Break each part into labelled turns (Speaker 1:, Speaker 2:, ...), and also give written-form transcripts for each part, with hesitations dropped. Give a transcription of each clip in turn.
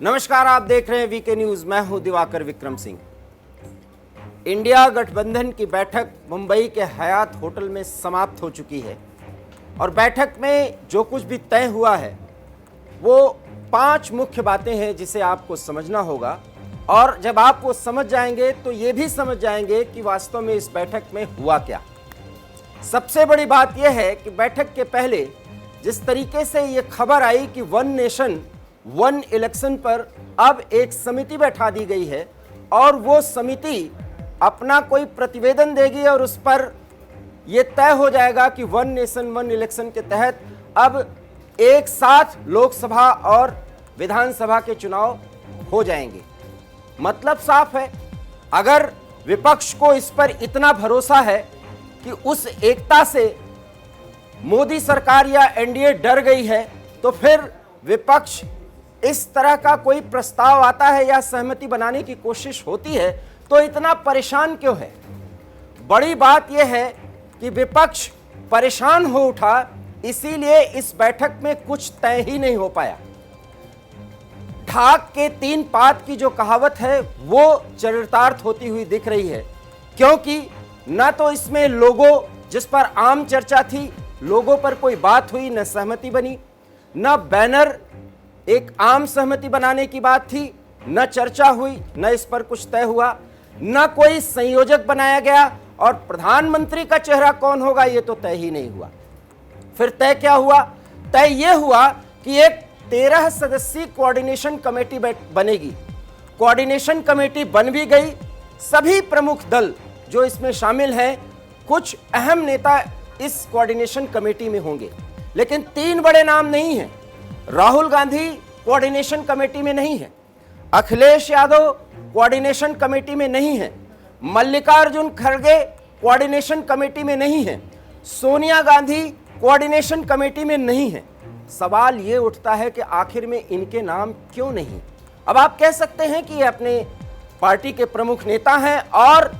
Speaker 1: नमस्कार, आप देख रहे हैं वीके न्यूज। मैं हूं दिवाकर विक्रम सिंह। इंडिया गठबंधन की बैठक मुंबई के हयात होटल में समाप्त हो चुकी है और बैठक में जो कुछ भी तय हुआ है वो 5 मुख्य बातें हैं जिसे आपको समझना होगा। और जब आप वो समझ जाएंगे तो ये भी समझ जाएंगे कि वास्तव में इस बैठक में हुआ क्या। सबसे बड़ी बात यह है कि बैठक के पहले जिस तरीके से ये खबर आई कि वन नेशन वन इलेक्शन पर अब एक समिति बैठा दी गई है और वो समिति अपना कोई प्रतिवेदन देगी और उस पर यह तय हो जाएगा कि वन नेशन वन इलेक्शन के तहत अब एक साथ लोकसभा और विधानसभा के चुनाव हो जाएंगे। मतलब साफ है, अगर विपक्ष को इस पर इतना भरोसा है कि उस एकता से मोदी सरकार या एनडीए डर गई है, तो फिर विपक्ष इस तरह का कोई प्रस्ताव आता है या सहमति बनाने की कोशिश होती है तो इतना परेशान क्यों है। बड़ी बात यह है कि विपक्ष परेशान हो उठा, इसीलिए इस बैठक में कुछ तय ही नहीं हो पाया। ढाक के 3 पात की जो कहावत है वो चरितार्थ होती हुई दिख रही है, क्योंकि न तो इसमें लोगो जिस पर आम चर्चा थी, लोगों पर कोई बात हुई, न सहमति बनी, न बैनर एक आम सहमति बनाने की बात थी, न चर्चा हुई, न इस पर कुछ तय हुआ, न कोई संयोजक बनाया गया और प्रधानमंत्री का चेहरा कौन होगा ये तो तय ही नहीं हुआ। फिर तय क्या हुआ? तय यह हुआ कि एक 13 सदस्यीय कोऑर्डिनेशन कमेटी बनेगी। कोऑर्डिनेशन कमेटी बन भी गई। सभी प्रमुख दल जो इसमें शामिल हैं, कुछ अहम नेता इस कोऑर्डिनेशन कमेटी में होंगे, लेकिन 3 बड़े नाम नहीं हैं। राहुल गांधी कोऑर्डिनेशन कमेटी में नहीं है, अखिलेश यादव कोऑर्डिनेशन कमेटी में नहीं है, मल्लिकार्जुन खड़गे कोऑर्डिनेशन कमेटी में नहीं है, सोनिया गांधी कोऑर्डिनेशन कमेटी में नहीं है। सवाल ये उठता है कि आखिर में इनके नाम क्यों नहीं। अब आप कह सकते हैं कि ये अपने पार्टी के प्रमुख नेता हैं और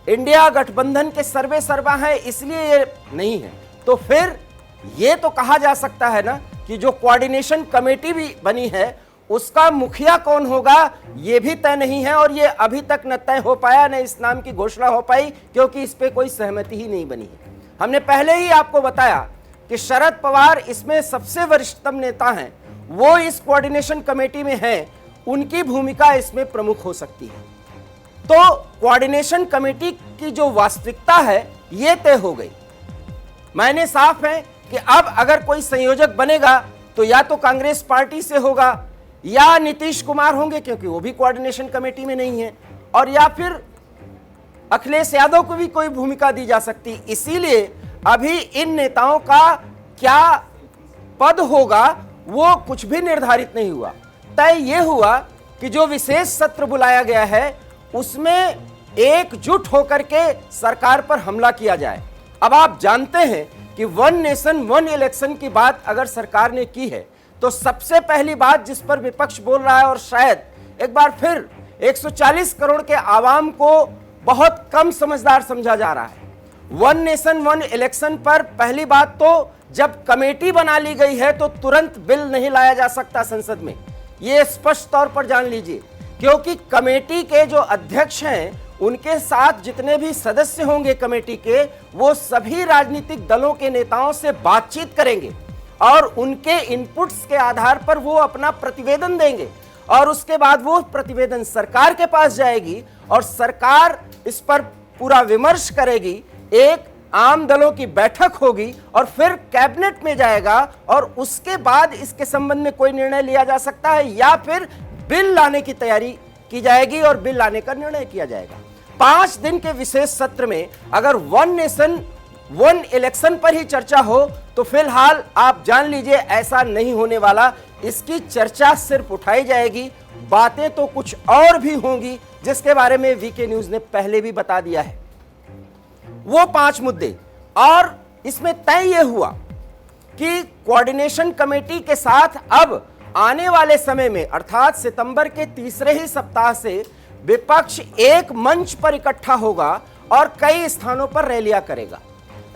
Speaker 1: इंडिया गठबंधन के सर्वे सर्वा हैं, इसलिए ये नहीं है। तो फिर ये तो कहा जा सकता है ना कि जो कोऑर्डिनेशन कमेटी भी बनी है उसका मुखिया कौन होगा ये भी तय नहीं है और ये अभी तक न तय हो पाया, न इस नाम की घोषणा हो पाई, क्योंकि इस पे कोई सहमति ही नहीं बनी है। हमने पहले ही आपको बताया कि शरद पवार इसमें सबसे वरिष्ठतम नेता हैं, वो इस कोऑर्डिनेशन कमेटी में हैं, उनकी भूमिका इसमें प्रमुख हो सकती है। तो कोऑर्डिनेशन कमेटी की जो वास्तविकता है ये तय हो गई। मायने साफ है कि अब अगर कोई संयोजक बनेगा तो या तो कांग्रेस पार्टी से होगा या नीतीश कुमार होंगे, क्योंकि वो भी कोऑर्डिनेशन कमेटी में नहीं है, और या फिर अखिलेश यादव को भी कोई भूमिका दी जा सकती। इसीलिए अभी इन नेताओं का क्या पद होगा वो कुछ भी निर्धारित नहीं हुआ। तय यह हुआ कि जो विशेष सत्र बुलाया गया है उसमें एकजुट होकर के सरकार पर हमला किया जाए। अब आप जानते हैं कि वन नेशन वन इलेक्शन की बात अगर सरकार ने की है तो सबसे पहली बात जिस पर विपक्ष बोल रहा है, और शायद एक बार फिर 140 करोड़ के आवाम को बहुत कम समझदार समझा जा रहा है। वन नेशन वन इलेक्शन पर पहली बात तो जब कमेटी बना ली गई है तो तुरंत बिल नहीं लाया जा सकता संसद में, ये स्पष्ट तौर पर जान लीजिए, क्योंकि कमेटी के जो अध्यक्ष हैं उनके साथ जितने भी सदस्य होंगे कमेटी के, वो सभी राजनीतिक दलों के नेताओं से बातचीत करेंगे और उनके इनपुट्स के आधार पर वो अपना प्रतिवेदन देंगे और उसके बाद वो प्रतिवेदन सरकार के पास जाएगी और सरकार इस पर पूरा विमर्श करेगी। एक आम दलों की बैठक होगी और फिर कैबिनेट में जाएगा और उसके बाद इसके संबंध में कोई निर्णय लिया जा सकता है या फिर बिल लाने की तैयारी की जाएगी और बिल लाने का निर्णय किया जाएगा। 5 दिन के विशेष सत्र में अगर वन नेशन वन इलेक्शन पर ही चर्चा हो तो फिलहाल आप जान लीजिए ऐसा नहीं होने वाला। इसकी चर्चा सिर्फ उठाई जाएगी, बातें तो कुछ और भी होंगी जिसके बारे में वीके न्यूज ने पहले भी बता दिया है। वो 5 मुद्दे, और इसमें तय यह हुआ कि कोऑर्डिनेशन कमेटी के साथ अब आने वाले समय में अर्थात सितंबर के तीसरे ही सप्ताह से विपक्ष एक मंच पर इकट्ठा होगा और कई स्थानों पर रैलियां करेगा।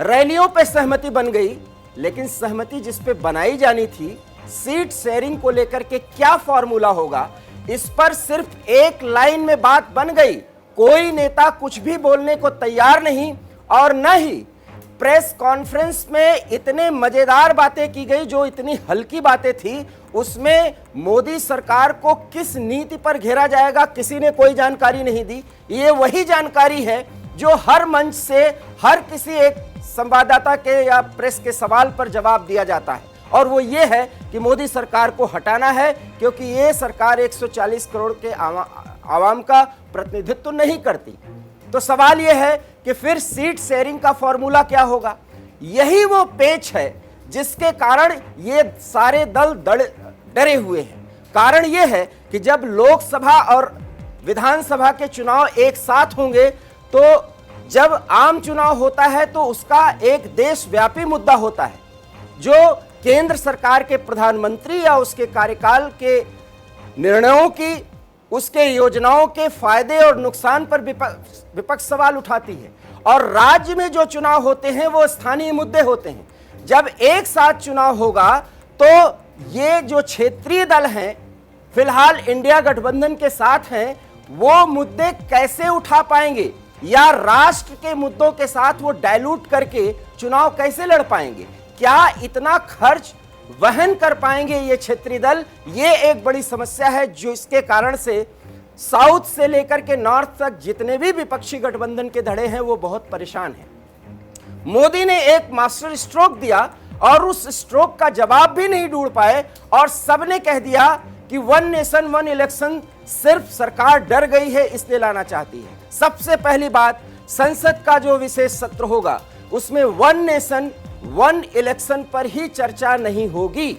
Speaker 1: रैलियों पर सहमति बन गई, लेकिन सहमति जिस पे बनाई जानी थी, सीट शेयरिंग को लेकर के क्या फॉर्मूला होगा, इस पर सिर्फ एक लाइन में बात बन गई। कोई नेता कुछ भी बोलने को तैयार नहीं और न ही प्रेस कॉन्फ्रेंस में इतने मजेदार बातें की गई जो इतनी हल्की बातें थी, उसमें मोदी सरकार को किस नीति पर घेरा जाएगा किसी ने कोई जानकारी नहीं दी। ये वही जानकारी है जो हर मंच से हर किसी एक संवाददाता के या प्रेस के सवाल पर जवाब दिया जाता है, और वो ये है कि मोदी सरकार को हटाना है क्योंकि ये सरकार 140 करोड़ के आवाम का प्रतिनिधित्व नहीं करती। तो सवाल ये है कि फिर सीट शेयरिंग का फॉर्मूला क्या होगा। यही वो पेच है जिसके कारण ये सारे दल डरे हुए हैं। कारण ये है कि जब लोकसभा और विधानसभा के चुनाव एक साथ होंगे, तो जब आम चुनाव होता है तो उसका एक देशव्यापी मुद्दा होता है जो केंद्र सरकार के प्रधानमंत्री या उसके कार्यकाल के निर्णयों की, उसके योजनाओं के फायदे और नुकसान पर विपक्ष सवाल उठाती है, और राज्य में जो चुनाव होते हैं वो स्थानीय मुद्दे होते हैं। जब एक साथ चुनाव होगा तो ये जो क्षेत्रीय दल हैं, फिलहाल इंडिया गठबंधन के साथ हैं, वो मुद्दे कैसे उठा पाएंगे या राष्ट्र के मुद्दों के साथ वो डाइल्यूट करके चुनाव कैसे लड़ पाएंगे, क्या इतना खर्च वहन कर पाएंगे ये क्षेत्रीय दल। ये एक बड़ी समस्या है जो इसके कारण से साउथ से लेकर के नॉर्थ तक जितने भी विपक्षी गठबंधन के धड़े हैं वो बहुत परेशान हैं। मोदी ने एक मास्टर स्ट्रोक दिया और उस स्ट्रोक का जवाब भी नहीं ढूंढ पाए और सबने कह दिया कि वन नेशन वन इलेक्शन सिर्फ सरकार डर गई है इसलिए लाना चाहती है। सबसे पहली बात, संसद का जो विशेष सत्र होगा उसमें वन नेशन वन इलेक्शन पर ही चर्चा नहीं होगी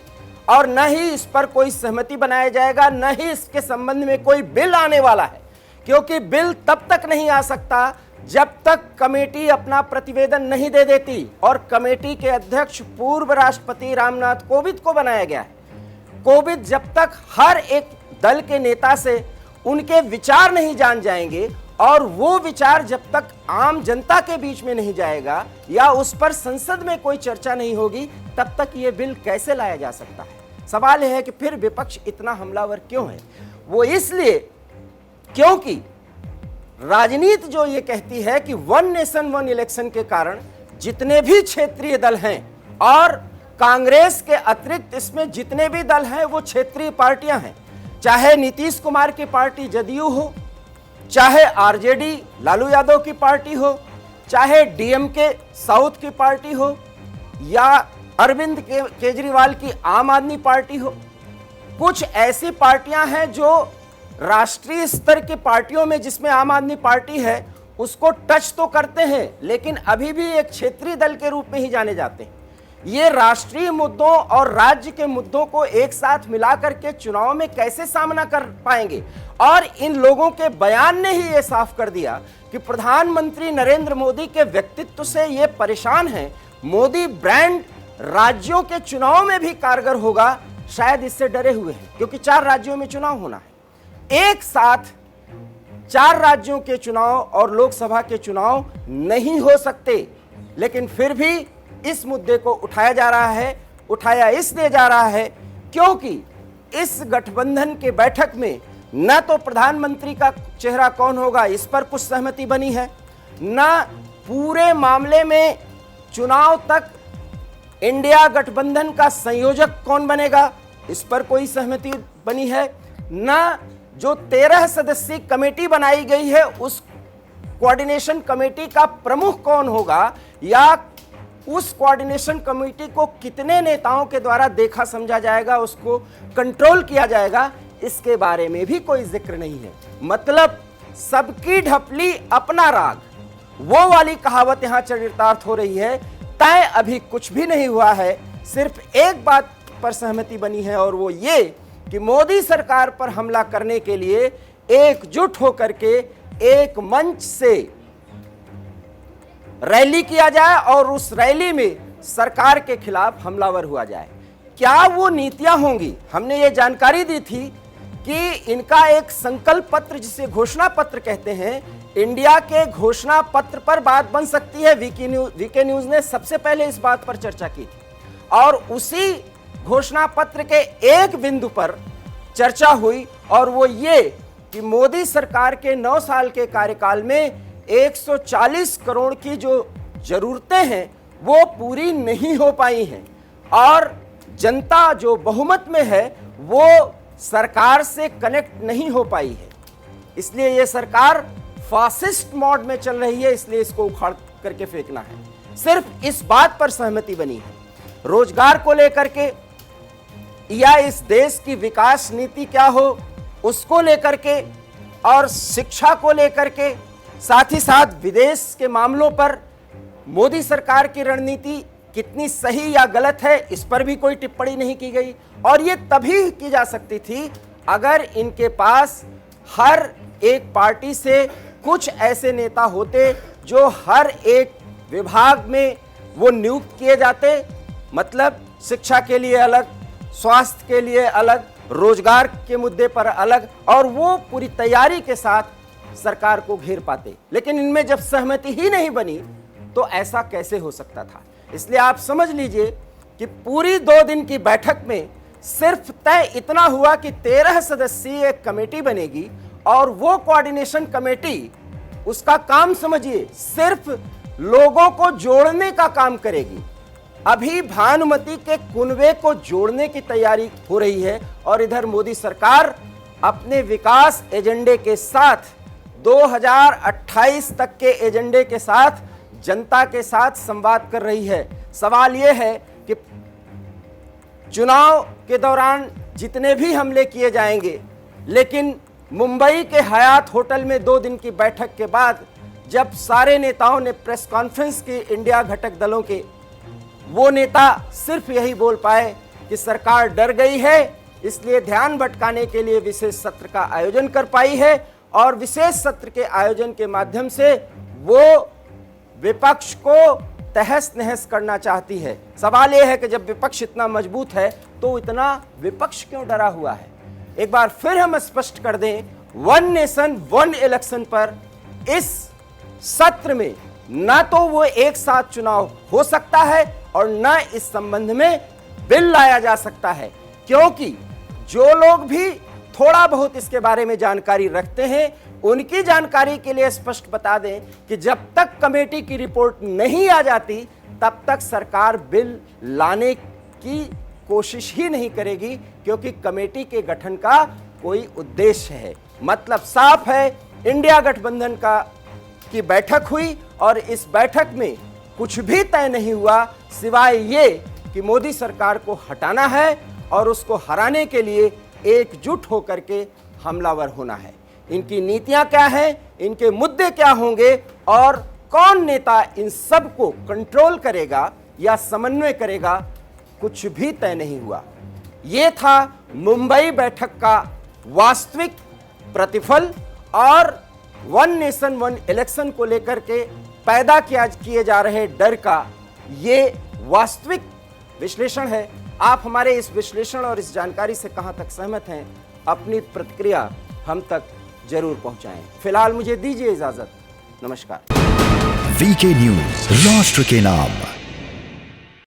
Speaker 1: और न ही इस पर कोई सहमति बनाया जाएगा, न ही इसके संबंध में कोई बिल आने वाला है, क्योंकि बिल तब तक नहीं आ सकता जब तक कमेटी अपना प्रतिवेदन नहीं दे देती, और कमेटी के अध्यक्ष पूर्व राष्ट्रपति रामनाथ कोविंद को बनाया गया है। कोविंद जब तक हर एक दल के नेता से उनके विचार नहीं जान जाएंगे और वो विचार जब तक आम जनता के बीच में नहीं जाएगा या उस पर संसद में कोई चर्चा नहीं होगी, तब तक ये बिल कैसे लाया जा सकता है। सवाल यह है कि फिर विपक्ष इतना हमलावर क्यों है। वो इसलिए क्योंकि राजनीति जो ये कहती है कि वन नेशन वन इलेक्शन के कारण जितने भी क्षेत्रीय दल हैं और कांग्रेस के अतिरिक्त इसमें जितने भी दल हैं वो क्षेत्रीय पार्टियां हैं, चाहे नीतीश कुमार की पार्टी जदयू हो, चाहे आरजेडी लालू यादव की पार्टी हो, चाहे डीएमके साउथ की पार्टी हो या अरविंद केजरीवाल की आम आदमी पार्टी हो। कुछ ऐसी पार्टियां हैं जो राष्ट्रीय स्तर की पार्टियों में जिसमें आम आदमी पार्टी है उसको टच तो करते हैं लेकिन अभी भी एक क्षेत्रीय दल के रूप में ही जाने जाते हैं। ये राष्ट्रीय मुद्दों और राज्य के मुद्दों को एक साथ मिलाकर के चुनाव में कैसे सामना कर पाएंगे। और इन लोगों के बयान ने ही ये साफ कर दिया कि प्रधानमंत्री नरेंद्र मोदी के व्यक्तित्व से ये परेशान हैं। मोदी ब्रांड राज्यों के चुनाव में भी कारगर होगा, शायद इससे डरे हुए हैं, क्योंकि 4 राज्यों में चुनाव होना है। एक साथ 4 राज्यों के चुनाव और लोकसभा के चुनाव नहीं हो सकते, लेकिन फिर भी इस मुद्दे को उठाया जा रहा है। उठाया इसलिए जा रहा है क्योंकि इस गठबंधन के बैठक में न तो प्रधानमंत्री का चेहरा कौन होगा इस पर कुछ सहमति बनी है, न पूरे मामले में चुनाव तक इंडिया गठबंधन का संयोजक कौन बनेगा इस पर कोई सहमति बनी है, न जो 13 सदस्यीय कमेटी बनाई गई है उस कोऑर्डिनेशन कमेटी का प्रमुख कौन होगा या उस कोऑर्डिनेशन कमेटी को कितने नेताओं के द्वारा देखा समझा जाएगा, उसको कंट्रोल किया जाएगा, इसके बारे में भी कोई जिक्र नहीं है। मतलब सबकी ढपली अपना राग, वो वाली कहावत यहां चरितार्थ हो रही है। तय अभी कुछ भी नहीं हुआ है, सिर्फ एक बात पर सहमति बनी है और वो ये कि मोदी सरकार पर हमला करने के लिए एकजुट होकर के एक मंच से रैली किया जाए और उस रैली में सरकार के खिलाफ हमलावर हुआ जाए। क्या वो नीतियां होंगी? हमने ये जानकारी दी थी कि इनका एक संकल्प पत्र जिसे घोषणा पत्र कहते हैं, इंडिया के घोषणा पत्र पर बात बन सकती है। वीके न्यूज ने सबसे पहले इस बात पर चर्चा की थी और उसी घोषणा पत्र के एक बिंदु पर चर्चा हुई और वो ये कि मोदी सरकार के 9 साल के कार्यकाल में 140 करोड़ की जो जरूरतें हैं वो पूरी नहीं हो पाई हैं और जनता जो बहुमत में है वो सरकार से कनेक्ट नहीं हो पाई है। इसलिए ये सरकार फासिस्ट मोड में चल रही है, इसलिए इसको उखाड़ करके फेंकना है। सिर्फ इस बात पर सहमति बनी है, रोजगार को लेकर के या इस देश की विकास नीति क्या हो उसको लेकर के और शिक्षा को लेकर के, साथ ही साथ विदेश के मामलों पर मोदी सरकार की रणनीति कितनी सही या गलत है इस पर भी कोई टिप्पणी नहीं की गई। और ये तभी की जा सकती थी अगर इनके पास हर एक पार्टी से कुछ ऐसे नेता होते जो हर एक विभाग में वो नियुक्त किए जाते, मतलब शिक्षा के लिए अलग, स्वास्थ्य के लिए अलग, रोजगार के मुद्दे पर अलग, और वो पूरी तैयारी के साथ सरकार को घेर पाते। लेकिन इनमें जब सहमति ही नहीं बनी तो ऐसा कैसे हो सकता था। इसलिए आप समझ लीजिए कि पूरी 2 दिन की बैठक में सिर्फ तय इतना हुआ कि 13 सदस्यीय एक कमेटी बनेगी और वो कोऑर्डिनेशन कमेटी उसका काम समझिए सिर्फ लोगों को जोड़ने का काम करेगी। अभी भानुमति के कुनबे को जोड़ने की तैयारी हो रही है और इधर मोदी सरकार अपने विकास एजेंडे के साथ 2028 तक के एजेंडे के साथ जनता के साथ संवाद कर रही है। सवाल यह है कि चुनाव के दौरान जितने भी हमले किए जाएंगे, लेकिन मुंबई के हयात होटल में 2 दिन की बैठक के बाद जब सारे नेताओं ने प्रेस कॉन्फ्रेंस की इंडिया घटक दलों के, वो नेता सिर्फ यही बोल पाए कि सरकार डर गई है इसलिए ध्यान भटकाने के लिए विशेष सत्र का आयोजन कर पाई है और विशेष सत्र के आयोजन के माध्यम से वो विपक्ष को तहस नहस करना चाहती है। सवाल यह है कि जब विपक्ष इतना मजबूत है तो इतना विपक्ष क्यों डरा हुआ है। एक बार फिर हम स्पष्ट कर दें, 1 नेशन 1 इलेक्शन पर इस सत्र में ना तो वो एक साथ चुनाव हो सकता है और ना इस संबंध में बिल लाया जा सकता है, क्योंकि जो लोग भी थोड़ा बहुत इसके बारे में जानकारी रखते हैं उनकी जानकारी के लिए स्पष्ट बता दें कि जब तक कमेटी की रिपोर्ट नहीं आ जाती तब तक सरकार बिल लाने की कोशिश ही नहीं करेगी, क्योंकि कमेटी के गठन का कोई उद्देश्य है। मतलब साफ है, इंडिया गठबंधन की बैठक हुई और इस बैठक में कुछ भी तय नहीं हुआ सिवाय ये कि मोदी सरकार को हटाना है और उसको हराने के लिए एकजुट होकर के हमलावर होना है। इनकी नीतियां क्या हैं, इनके मुद्दे क्या होंगे और कौन नेता इन सब को कंट्रोल करेगा या समन्वय करेगा, कुछ भी तय नहीं हुआ। यह था मुंबई बैठक का वास्तविक प्रतिफल और 1 नेशन 1 इलेक्शन को लेकर के पैदा किए जा रहे डर का ये वास्तविक विश्लेषण है। आप हमारे इस विश्लेषण और इस जानकारी से कहां तक सहमत हैं, अपनी प्रतिक्रिया हम तक जरूर पहुंचाएं। फिलहाल मुझे दीजिए इजाजत। नमस्कार।
Speaker 2: वीके न्यूज, राष्ट्र के नाम।